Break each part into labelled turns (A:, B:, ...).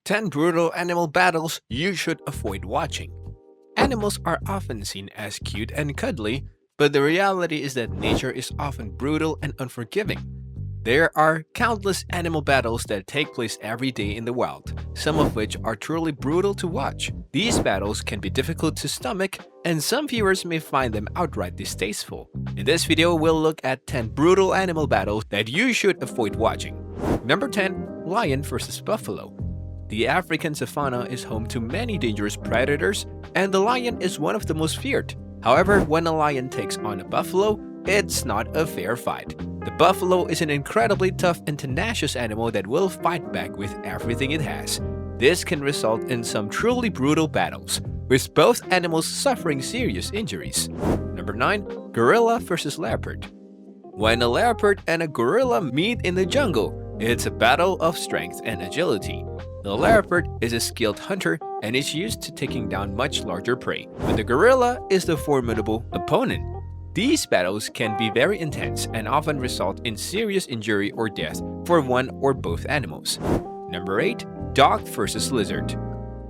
A: 10 brutal animal battles you should avoid watching. Animals are often seen as cute and cuddly, but the reality is that nature is often brutal and unforgiving. There are countless animal battles that take place every day in the wild, some of which are truly brutal to watch. These battles can be difficult to stomach, and some viewers may find them outright distasteful. In this video, we'll look at 10 brutal animal battles that you should avoid watching. Number 10. Lion vs. Buffalo. The African savanna is home to many dangerous predators, and the lion is one of the most feared. However, when a lion takes on a buffalo, it's not a fair fight. The buffalo is an incredibly tough and tenacious animal that will fight back with everything it has. This can result in some truly brutal battles, with both animals suffering serious injuries. Number 9. Gorilla vs. Leopard. When a leopard and a gorilla meet in the jungle, it's a battle of strength and agility. The leopard is a skilled hunter and is used to taking down much larger prey, but the gorilla is the formidable opponent. These battles can be very intense and often result in serious injury or death for one or both animals. Number 8. Dog vs. Lizard.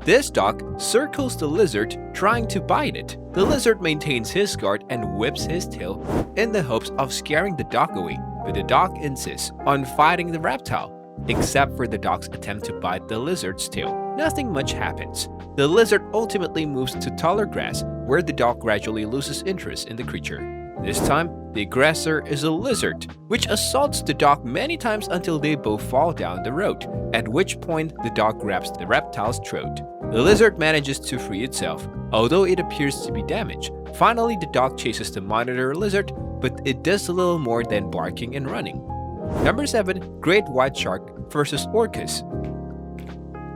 A: This dog circles the lizard, trying to bite it. The lizard maintains his guard and whips his tail in the hopes of scaring the dog away, but the dog insists on fighting the reptile. Except for the dog's attempt to bite the lizard's tail, nothing much happens. The lizard ultimately moves to taller grass, where the dog gradually loses interest in the creature. This time, the aggressor is a lizard, which assaults the dog many times until they both fall down the road, at which point the dog grabs the reptile's throat. The lizard manages to free itself, although it appears to be damaged. Finally, the dog chases the monitor lizard, but it does a little more than barking and running. Number 7. Great white shark vs. orcas.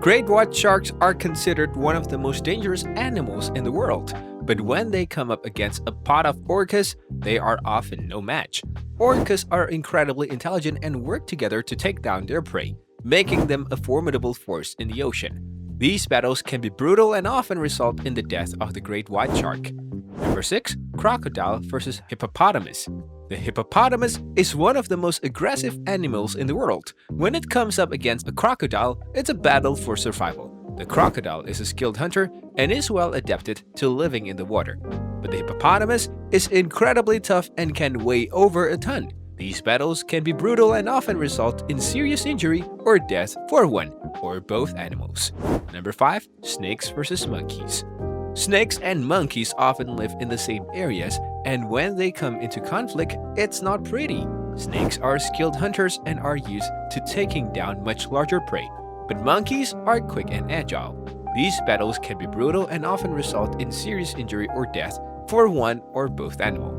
A: Great white sharks are considered one of the most dangerous animals in the world, but when they come up against a pod of orcas, they are often no match. Orcas are incredibly intelligent and work together to take down their prey, making them a formidable force in the ocean. These battles can be brutal and often result in the death of the great white shark. Number 6. Crocodile vs. hippopotamus. The hippopotamus is one of the most aggressive animals in the world. When it comes up against a crocodile, it's a battle for survival. The crocodile is a skilled hunter and is well adapted to living in the water. But the hippopotamus is incredibly tough and can weigh over a ton. These battles can be brutal and often result in serious injury or death for one or both animals. Number 5. Snakes vs. monkeys. Snakes and monkeys often live in the same areas, and when they come into conflict, it's not pretty. Snakes are skilled hunters and are used to taking down much larger prey, but monkeys are quick and agile. These battles can be brutal and often result in serious injury or death for one or both animal.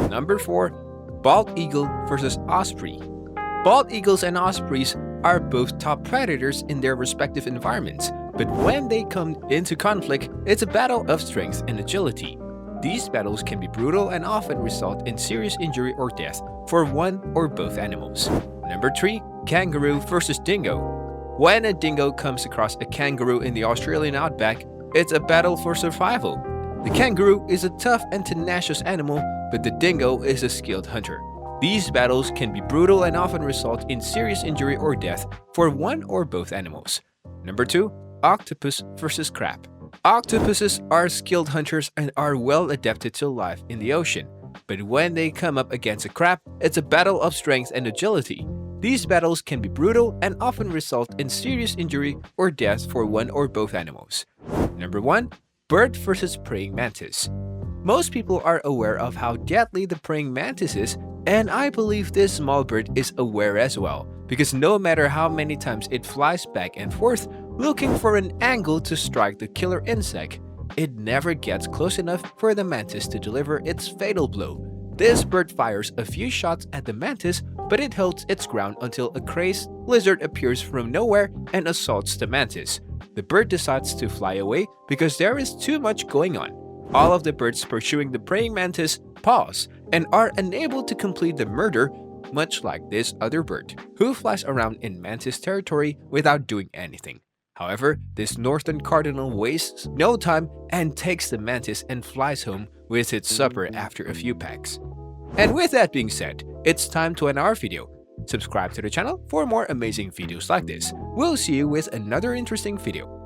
A: Number 4. Bald eagle vs. osprey. Bald eagles and ospreys are both top predators in their respective environments, but when they come into conflict, it's a battle of strength and agility. These battles can be brutal and often result in serious injury or death for one or both animals. Number 3. Kangaroo vs. dingo. When a dingo comes across a kangaroo in the Australian outback, it's a battle for survival. The kangaroo is a tough and tenacious animal, but the dingo is a skilled hunter. These battles can be brutal and often result in serious injury or death for one or both animals. Number 2. Octopus vs. crab. Octopuses are skilled hunters and are well adapted to life in the ocean. But when they come up against a crab, it's a battle of strength and agility. These battles can be brutal and often result in serious injury or death for one or both animals. Number 1. Bird vs. praying mantis. Most people are aware of how deadly the praying mantis is, and I believe this small bird is aware as well, because no matter how many times it flies back and forth looking for an angle to strike the killer insect, it never gets close enough for the mantis to deliver its fatal blow. This bird fires a few shots at the mantis, but it holds its ground until a crazed lizard appears from nowhere and assaults the mantis. The bird decides to fly away because there is too much going on. All of the birds pursuing the praying mantis pause and are unable to complete the murder, much like this other bird, who flies around in mantis territory without doing anything. However, this northern cardinal wastes no time and takes the mantis and flies home with its supper after a few pecks. And with that being said, it's time to end our video. Subscribe to the channel for more amazing videos like this. We'll see you with another interesting video.